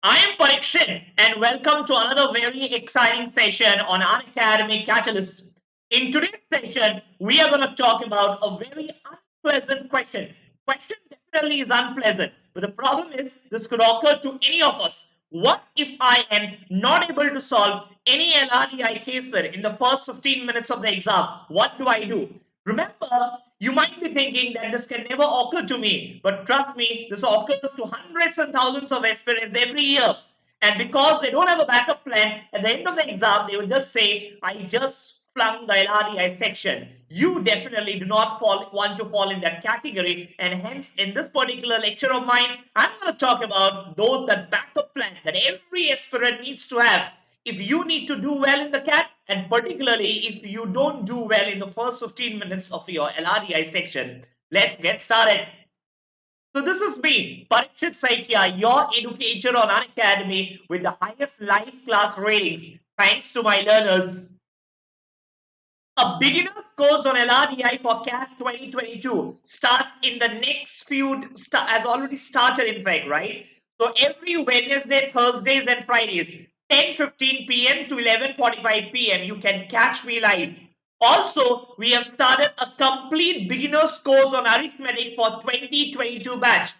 I am Parikshit and welcome to another very exciting session on Unacademy Catalyst. In today's session, we are going to talk about a very unpleasant question. Question definitely is unpleasant, but the problem is this could occur to any of us. What if I am not able to solve any LRDI caselet in the first 15 minutes of the exam? What do I do? Remember, you might be thinking that this can never occur to me, but trust me, this occurs to hundreds and thousands of aspirants every year. And because they don't have a backup plan, at the end of the exam, they will just say, I just flung the LRDI section. You definitely do not want to fall in that category. And hence, in this particular lecture of mine, I'm going to talk about that backup plan that every aspirant needs to have if you need to do well in the CAT, and particularly if you don't do well in the first 15 minutes of your LRDI section. Let's get started. So this is me, Parikshit Saikia, your educator on Unacademy with the highest live class ratings, thanks to my learners. A beginner's course on LRDI for CAT 2022 starts in the next has already started in fact, right? So every Wednesday, Thursdays and Fridays, 10:15 p.m. to 11:45 p.m. you can catch me live. Also, we have started a complete beginner's course on arithmetic for 2022 batch.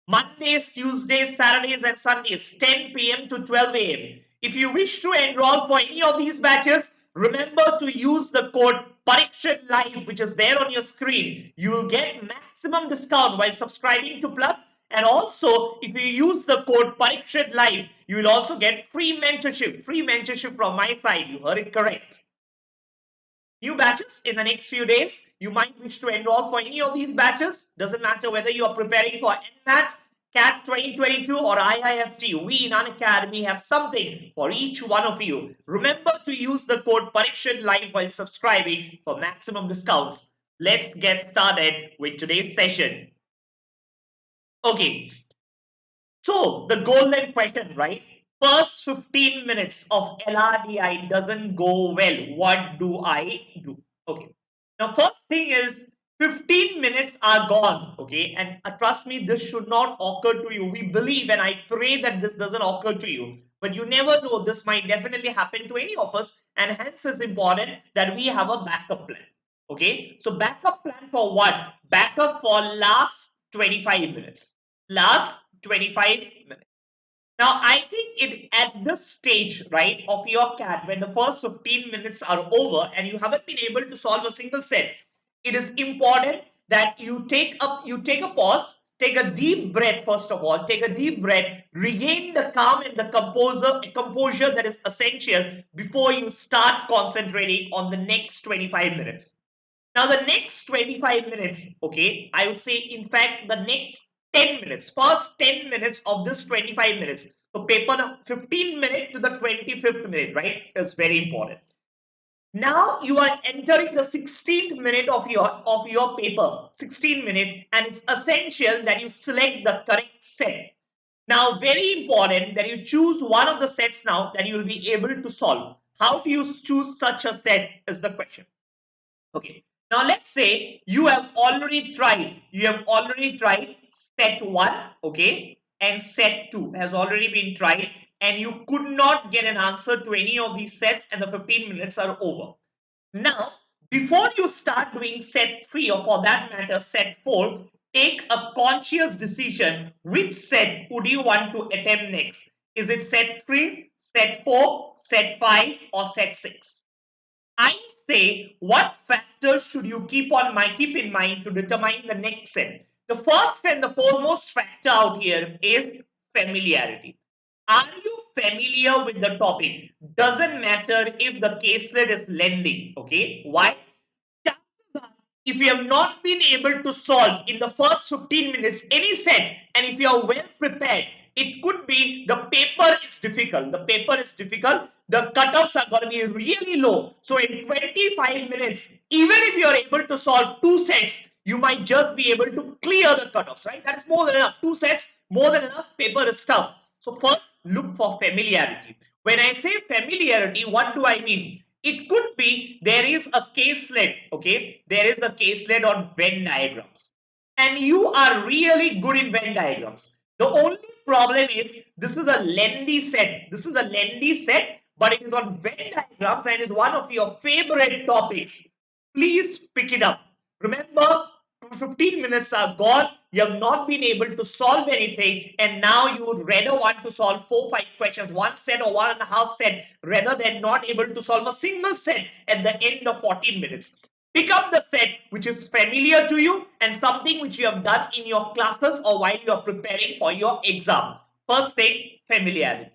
Mondays, Tuesdays, Saturdays and Sundays, 10 p.m. to 12 a.m. If you wish to enroll for any of these batches, remember to use the code Parikshit Live, which is there on your screen. You will get maximum discount while subscribing to Plus. And also, if you use the code Parikshit Live, you will also get free mentorship from my side. You heard it correct. New batches in the next few days. You might wish to enroll for any of these batches. Doesn't matter whether you are preparing for NMAT, CAT 2022 or IIFT. We in Unacademy have something for each one of you. Remember to use the code Parikshit Live while subscribing for maximum discounts. Let's get started with today's session. Okay, so the golden question, right? First 15 minutes of LRDI doesn't go well. What do I do? Okay. Now, first thing is 15 minutes are gone. Okay. And trust me, this should not occur to you. We believe and I pray that this doesn't occur to you. But you never know. This might definitely happen to any of us. And hence it's important that we have a backup plan. Okay. So backup plan for what? Backup for last 25 minutes. Last 25 minutes. Now, I think at this stage, right, of your CAT, when the first 15 minutes are over and you haven't been able to solve a single set, it is important that you take a pause, take a deep breath, first of all, take a deep breath, regain the calm and the composure that is essential before you start concentrating on the next 25 minutes. Now, the next 25 minutes, okay, I would say, in fact, the next 10 minutes, first 10 minutes of this 25 minutes. So, paper 15 minute to the 25th minute, right, is very important. Now, you are entering the 16th minute of your paper, 16 minute, and it's essential that you select the correct set. Now, very important that you choose one of the sets now that you will be able to solve. How do you choose such a set is the question. Okay. Now let's say you have already tried set 1, okay, and set 2 has already been tried and you could not get an answer to any of these sets and the 15 minutes are over. Now, before you start doing set 3 or for that matter set 4, take a conscious decision. Which set would you want to attempt next? Is it set 3, set 4, set 5 or set 6? I say what factors should you keep in mind to determine the next set. The first and the foremost factor out here is familiarity. Are you familiar with the topic? Doesn't matter if the caselet is lengthy. Okay, why? If you have not been able to solve in the first 15 minutes any set, and if you are well prepared, it could be the paper is difficult. The cutoffs are going to be really low. So in 25 minutes, even if you are able to solve 2 sets, you might just be able to clear the cutoffs, right? That is more than enough. 2 sets, more than enough. Paper is tough. So first, look for familiarity. When I say familiarity, what do I mean? It could be there is a caselet, okay? There is a caselet on Venn diagrams. And you are really good in Venn diagrams. The only problem is this is a lengthy set. This is a lengthy set, but it is on Venn diagrams and is one of your favorite topics. Please pick it up. Remember, 15 minutes are gone. You have not been able to solve anything, and now you would rather want to solve 4-5 questions, one set or 1.5 set, rather than not able to solve a single set at the end of 14 minutes. Pick up the set which is familiar to you and something which you have done in your classes or while you are preparing for your exam. First thing, familiarity.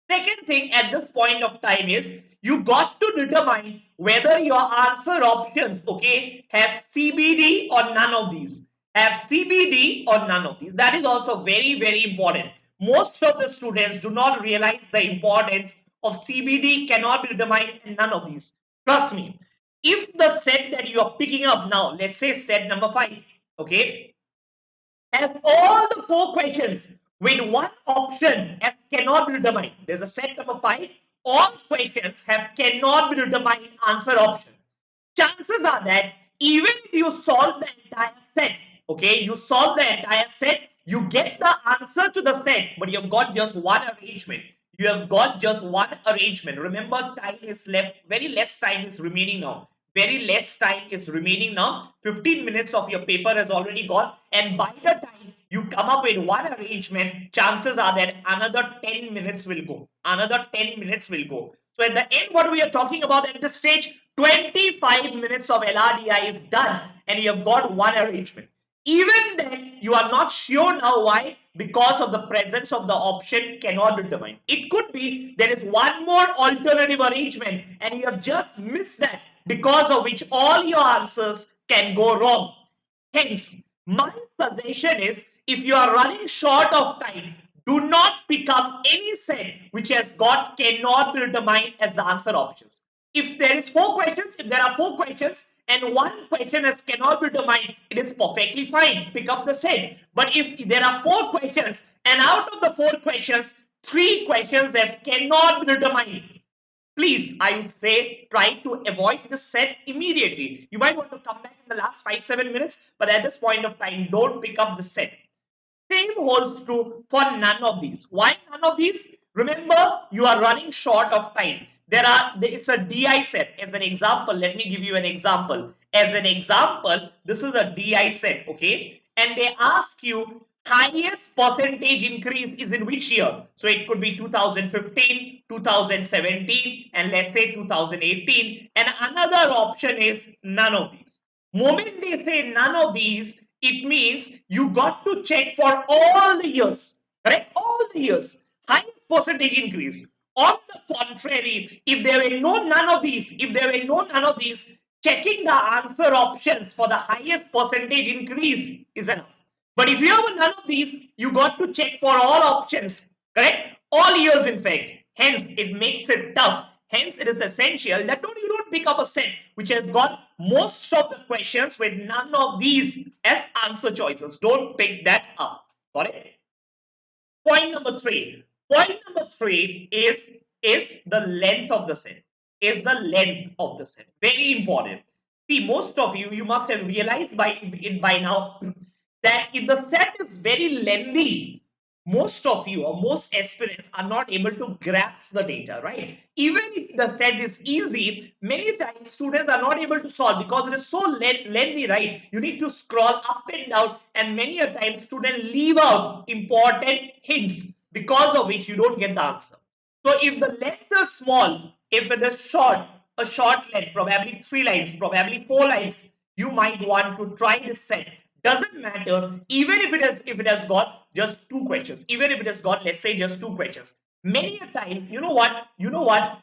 Second thing at this point of time is you got to determine whether your answer options, okay, have CBD or none of these. Have CBD or none of these. That is also very, very important. Most of the students do not realize the importance of CBD cannot be determined and none of these. Trust me. If the set that you are picking up now, let's say set number 5, okay, have all the 4 questions with one option as cannot be determined. There's a set number 5. All questions have cannot be determined answer option. Chances are that even if you solve the entire set, okay, you solve the entire set, you get the answer to the set, but you've got just one arrangement. You have got just one arrangement. Remember, time is left, very less time is remaining now. Very less time is remaining now. 15 minutes of your paper has already gone, and by the time you come up with one arrangement, chances are that another 10 minutes will go. Another 10 minutes will go. So at the end, what we are talking about at this stage, 25 minutes of LRDI is done, and you have got one arrangement. Even then, you are not sure now why, because of the presence of the option cannot be determined. It could be there is one more alternative arrangement and you have just missed that, because of which all your answers can go wrong. Hence, my suggestion is if you are running short of time, do not pick up any set which has got cannot be determined as the answer options. If there is 4 questions, if there are 4 questions and one question as cannot be determined, it is perfectly fine. Pick up the set. But if there are 4 questions and out of the 4 questions, 3 questions have cannot be determined, please, I would say, try to avoid the set immediately. You might want to come back in the last 5-7 minutes, but at this point of time, don't pick up the set. Same holds true for none of these. Why none of these? Remember, you are running short of time. It's a DI set. As an example, let me give you an example. As an example, this is a DI set, okay? And they ask you highest percentage increase is in which year? So it could be 2015, 2017, and let's say 2018. And another option is none of these. Moment they say none of these, it means you got to check for all the years, correct? All the years, highest percentage increase. On the contrary, if there were none of these, checking the answer options for the highest percentage increase is enough. But if you have none of these, you got to check for all options, correct? All years, in fact. Hence, it makes it tough. Hence, it is essential that you don't pick up a set which has got most of the questions with none of these as answer choices. Don't pick that up. Got it? Point number 3. Point number 3 is the length of the set. Is the length of the set. Very important. See, most of you must have realized by now that if the set is very lengthy, most of you or most aspirants are not able to grasp the data, right? Even if the set is easy, many times students are not able to solve because it is so lengthy, right? You need to scroll up and down, and many a time students leave out important hints because of which you don't get the answer. So if the length is small, if it is short, a short length, probably 3 lines, probably 4 lines, you might want to try this set. Doesn't matter, even if it has got just 2 questions, even if it has got, let's say, just 2 questions. Many a times, you know what,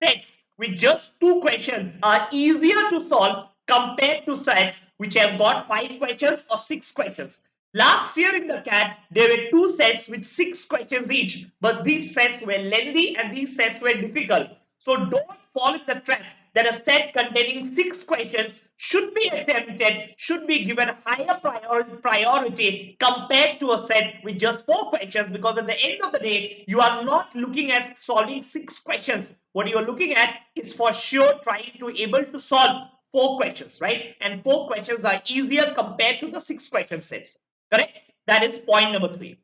sets with just 2 questions are easier to solve compared to sets which have got 5 questions or 6 questions. Last year in the CAT, there were 2 sets with 6 questions each, but these sets were lengthy and these sets were difficult. So don't fall in the trap that a set containing 6 questions should be attempted, should be given higher priority compared to a set with just 4 questions, because at the end of the day, you are not looking at solving 6 questions. What you are looking at is for sure trying to able to solve 4 questions, right? And 4 questions are easier compared to the 6 question sets, correct? That is point number 3.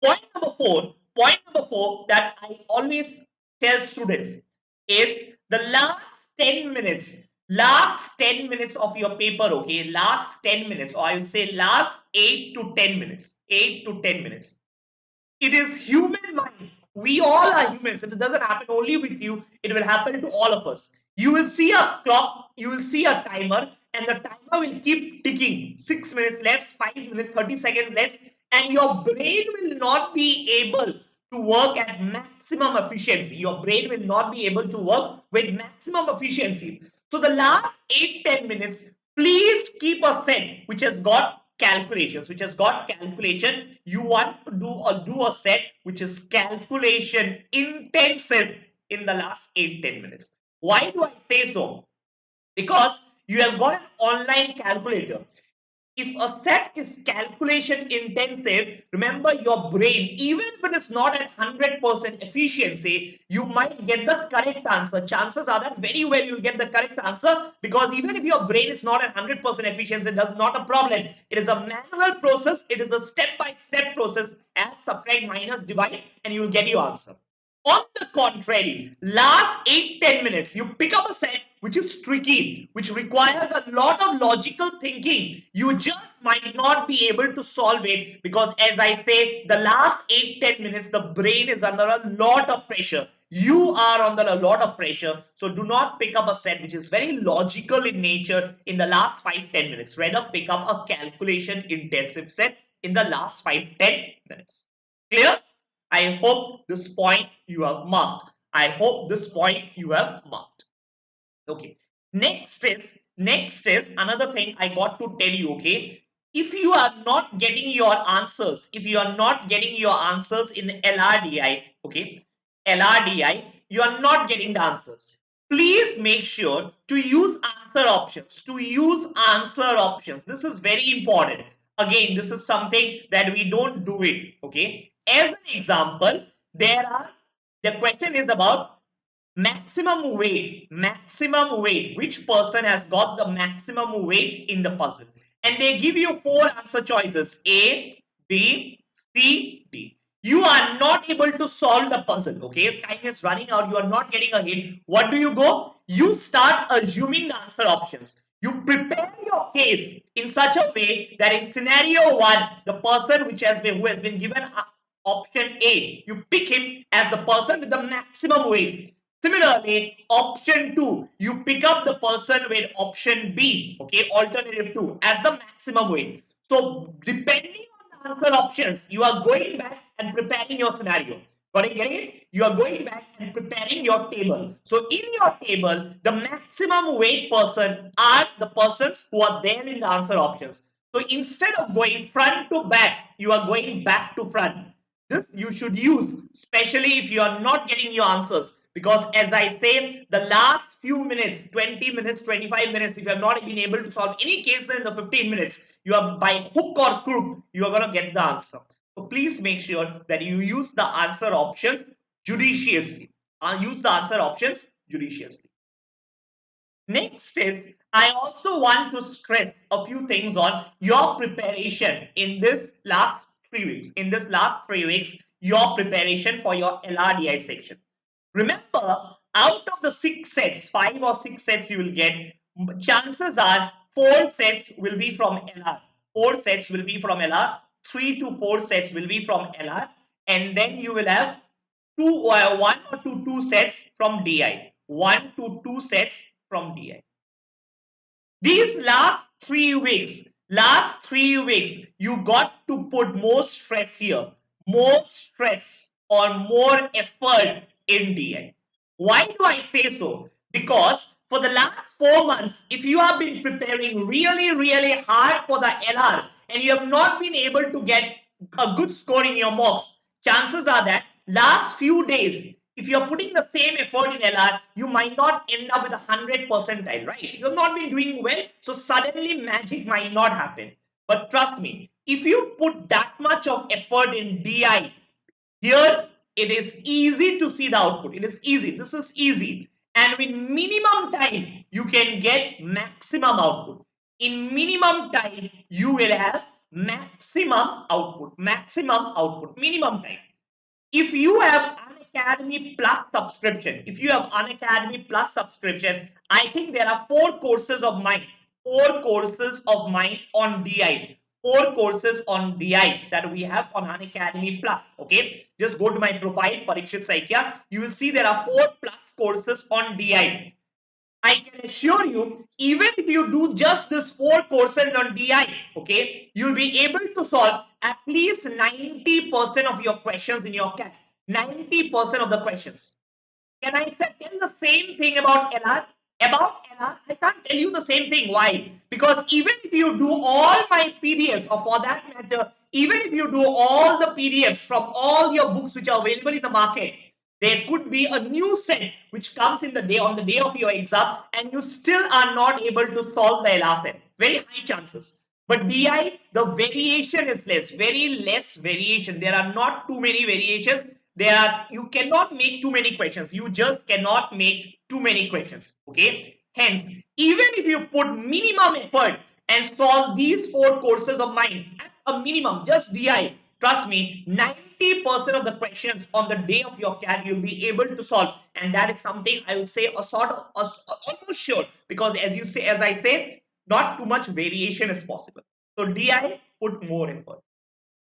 Point number four that I always tell students is the last 10 minutes of your paper, okay? Last 10 minutes, or I would say last 8 to 10 minutes. 8 to 10 minutes. It is human mind. We all are humans. It doesn't happen only with you. It will happen to all of us. You will see a clock, you will see a timer, and the timer will keep ticking. 6 minutes left, 5 minutes, 30 seconds left, and your brain will not be able to work at maximum efficiency. Your brain will not be able to work with maximum efficiency. So the last 8-10 minutes, please keep a set which has got calculations, you want to do a set which is calculation intensive in the last 8-10 minutes. Why do I say so? Because you have got an online calculator. If a set is calculation intensive, remember your brain, even if it is not at 100% efficiency, you might get the correct answer. Chances are that very well you'll get the correct answer, because even if your brain is not at 100% efficiency, that's not a problem. It is a manual process. It is a step-by-step process. Add, subtract, minus, divide, and you will get your answer. On the contrary, last 8-10 minutes, you pick up a set which is tricky, which requires a lot of logical thinking. You just might not be able to solve it, because as I say, the last 8-10 minutes, the brain is under a lot of pressure. You are under a lot of pressure. So do not pick up a set which is very logical in nature in the last 5-10 minutes. Rather, pick up a calculation intensive set in the last 5-10 minutes. Clear? I hope this point you have marked. Okay. Next is another thing I got to tell you, okay? If you are not getting your answers, in LRDI, okay? LRDI, you are not getting the answers. Please make sure to use answer options. This is very important. Again, this is something that we don't do it, okay? As an example, the question is about maximum weight, which person has got the maximum weight in the puzzle, and they give you 4 answer choices: A, B, C, D. You are not able to solve the puzzle, okay? Time is running out, you are not getting a hint. What do? You start assuming the answer options. You prepare your case in such a way that in scenario 1, the person who has been given option A, you pick him as the person with the maximum weight. Similarly, option 2, you pick up the person with option B, okay, alternative 2, as the maximum weight. So, depending on the answer options, you are going back and preparing your scenario. Getting it? You are going back and preparing your table. So, in your table, the maximum weight person are the persons who are there in the answer options. So, instead of going front to back, you are going back to front. This you should use, especially if you are not getting your answers. Because as I say, the last few minutes, 20 minutes, 25 minutes, if you have not been able to solve any case in the 15 minutes, you are by hook or crook, you are going to get the answer. So please make sure that you use the answer options judiciously. Next is, I also want to stress a few things on your preparation in this last 3 weeks. Your preparation for your LRDI section. Remember, out of the 6 sets, 5 or 6 sets you will get, chances are 4 sets will be from LR. 4 sets will be from LR. 3 to 4 sets will be from LR. And then you will have 1 to 2 sets from DI. 1 to 2 sets from DI. These last 3 weeks, you got to put more stress here. More stress or more effort in DI. Why do I say so? Because for the last 4 months, if you have been preparing really hard for the LR and you have not been able to get a good score in your mocks, chances are that last few days, if you're putting the same effort in LR, you might not end up with 100 percentile, right? You have not been doing well, so suddenly magic might not happen. But trust me, if you put that much of effort in DI, here it is easy to see the output. This is easy. And with minimum time, you can get maximum output. In minimum time, you will have maximum output, minimum time. If you have Unacademy Plus subscription, I think there are 4 courses of mine, on DI, 4 courses on DI that we have on Unacademy Plus. Okay, just go to my profile, Parikshit Saikia. You will see there are 4 plus courses on DI. I can assure you, even if you do just this 4 courses on DI, okay, you'll be able to solve at least 90% of your questions in your CAT. 90% of the questions. Can I tell the same thing about LR? About LR, I can't tell you the same thing. Why? Because even if you do all my PDFs, or for that matter, even if you do all the PDFs from all your books which are available in the market, there could be a new set which comes in the day on the day of your exam, and you still are not able to solve the LR set. Very high chances. But DI, the variation is less, very less variation. There are not too many variations. You cannot make too many questions. You just cannot make too many questions. Okay. Hence, even if you put minimum effort and solve these 4 courses of mine at a minimum, just DI, trust me, 90% of the questions on the day of your CAT you'll be able to solve, and that is something I would say a sort of almost sure, because as I say, not too much variation is possible. So DI, put more effort.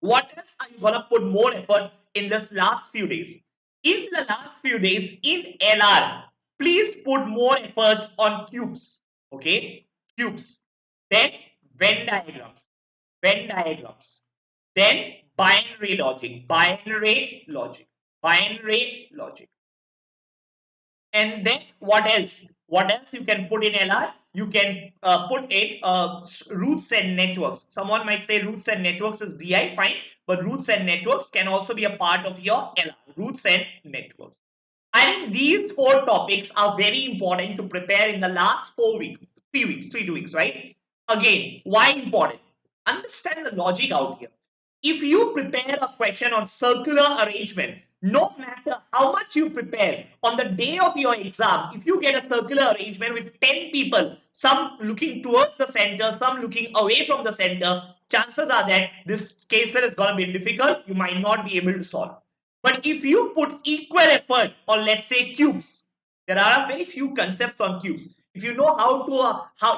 What else are you gonna put more effort in this last few days? In the last few days in LR, please put more efforts on cubes. Okay, cubes. Then Venn diagrams. Venn diagrams. Then binary logic. Binary logic. Binary logic. And then what else? What else you can put in LR? You can put in roots and networks. Someone might say roots and networks is DI, fine, but roots and networks can also be a part of your LR. Roots and networks. I think these 4 topics are very important to prepare in the last 4 weeks, 3 weeks, 3 2 weeks, right? Again, why important? Understand the logic out here. If you prepare a question on circular arrangement, no matter how much you prepare, on the day of your exam, if you get a circular arrangement with 10 people, some looking towards the center, some looking away from the center, chances are that this case is going to be difficult. You might not be able to solve. But if you put equal effort on, let's say, cubes, there are very few concepts on cubes. If you know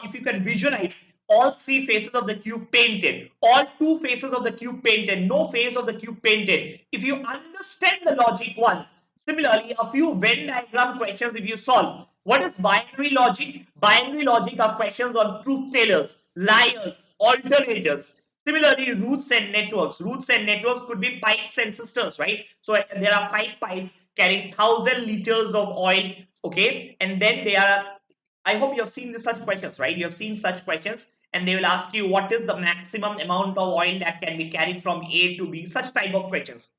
if you can visualize all 3 faces of the cube painted, all 2 faces of the cube painted, no face of the cube painted, if you understand the logic once, similarly, a few Venn diagram questions if you solve. What is binary logic? Binary logic are questions on truth tellers, liars, alternators. Similarly, roots and networks. Roots and networks could be pipes and systems, right? So there are 5 pipes carrying 1,000 liters of oil, okay? And then they are, I hope you have seen such questions, right? You have seen such questions, and they will ask you what is the maximum amount of oil that can be carried from A to B, such type of questions.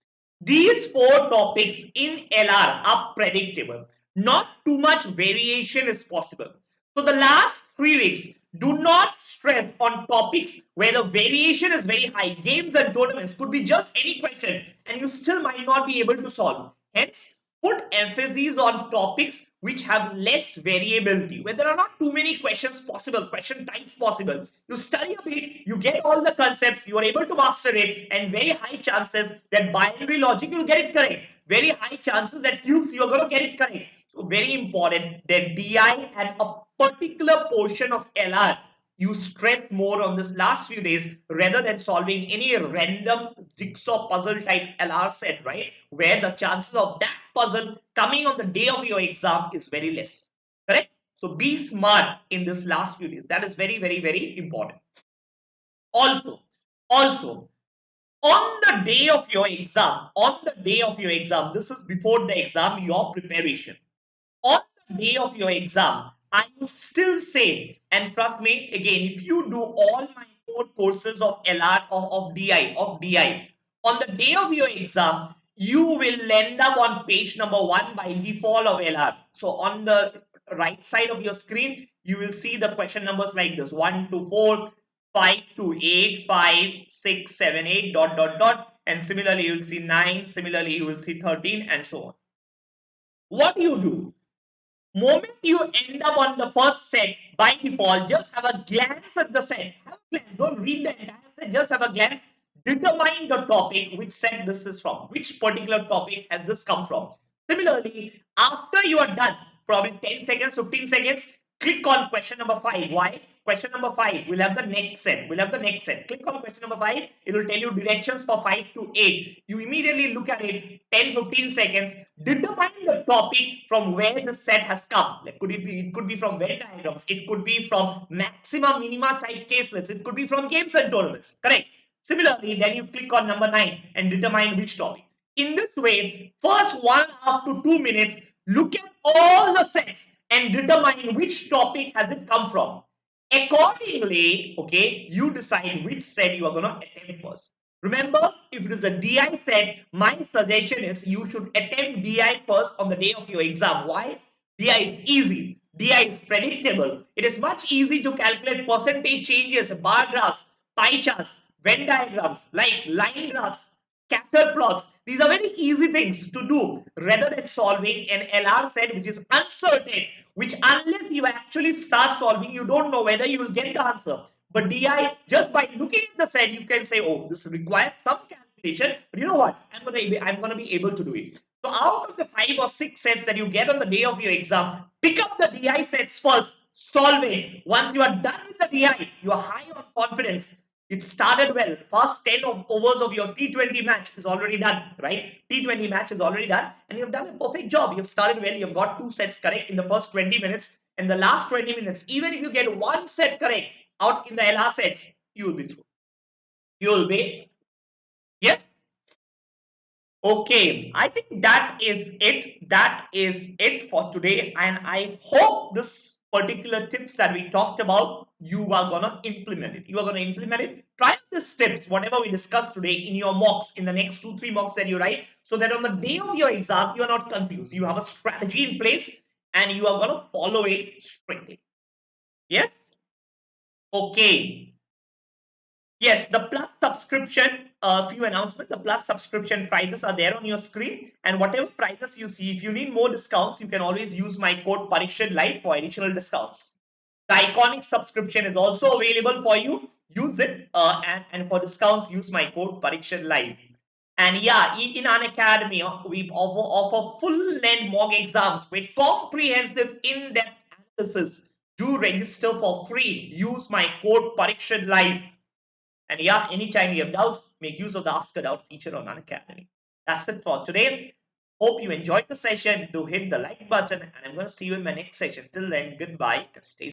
These 4 topics in LR are predictable. Not too much variation is possible. So the last 3 weeks, do not stress on topics where the variation is very high. Games and tournaments could be just any question and you still might not be able to solve. Hence, put emphasis on topics which have less variability, where there are not too many questions possible, question types possible. You study a bit, you get all the concepts, you are able to master it, and very high chances that binary logic you'll get it correct. Very high chances that cubes you're going to get it correct. So very important that DI and a particular portion of LR you stress more on this last few days rather than solving any random jigsaw puzzle type LR set, right? Where the chances of that puzzle coming on the day of your exam is very less. Correct? So be smart in this last few days. That is very, very, very important. Also, on the day of your exam, this is before the exam, your preparation. On the day of your exam, I would still say, and trust me, again, if you do all my 4 courses of LR of DI, on the day of your exam, you will end up on page number 1 by default of LR. So on the right side of your screen, you will see the question numbers like this: 1 to 4, 5 to 8, 5, 6, 7, 8, dot, dot, dot. And similarly, you will see 9, similarly, you will see 13, and so on. What do you do? Moment you end up on the first set, by default, just have a glance at the set. Have a glance. Don't read the entire set. Just have a glance. Determine the topic, which set this is from, which particular topic has this come from. Similarly, after you are done, probably 10 seconds, 15 seconds, click on question number 5. Why? Question number 5 will have the next set. Will have the next set. Click on question number 5. It will tell you directions for 5 to 8. You immediately look at it, 10, 15 seconds. Determine the topic from where the set has come. Like, it could be from Venn diagrams. It could be from maxima minima type caselets. It could be from games and tournaments. Correct. Similarly, then you click on number 9 and determine which topic. In this way, first 1.5 to 2 minutes, look at all the sets and determine which topic has it come from. Accordingly, okay, you decide which set you are going to attempt first. Remember, if it is a DI set, my suggestion is you should attempt DI first on the day of your exam. Why? DI is easy. DI is predictable. It is much easy to calculate percentage changes, bar graphs, pie charts, Venn diagrams, like line graphs, scatter plots. These are very easy things to do rather than solving an LR set which is uncertain, which unless you actually start solving, you don't know whether you will get the answer. But DI, just by looking at the set, you can say, oh, this requires some calculation, but you know what? I'm gonna be able to do it. So out of the 5 or 6 sets that you get on the day of your exam, pick up the DI sets first, solve it. Once you are done with the DI, you are high on confidence. It started well. First 10 overs of your T20 match is already done, right? T20 match is already done, and you've done a perfect job. You've started well. You've got 2 sets correct in the first 20 minutes. And the last 20 minutes, even if you get 1 set correct out in the LR sets, you will be through. You will be, yes. Okay, I think that is it. That is it for today. And I hope this particular tips that we talked about, you are gonna implement it. You are gonna implement it. Try these tips, whatever we discussed today, in your mocks, in the next 2, 3 mocks that you write, so that on the day of your exam, you are not confused. You have a strategy in place and you are gonna follow it strictly. Yes? Okay. Yes, the Plus subscription, a few announcements. The Plus subscription prices are there on your screen. And whatever prices you see, if you need more discounts, you can always use my code Parikshit Live for additional discounts. The Iconic subscription is also available for you. Use it. And for discounts, use my code Parikshit Live. And yeah, in Unacademy, we offer full-length mock exams with comprehensive in-depth analysis. Do register for free. Use my code Parikshit Live. And yeah, anytime you have doubts, make use of the Ask a Doubt feature on Unacademy. That's it for today. Hope you enjoyed the session. Do hit the like button, and I'm going to see you in my next session. Till then, goodbye and stay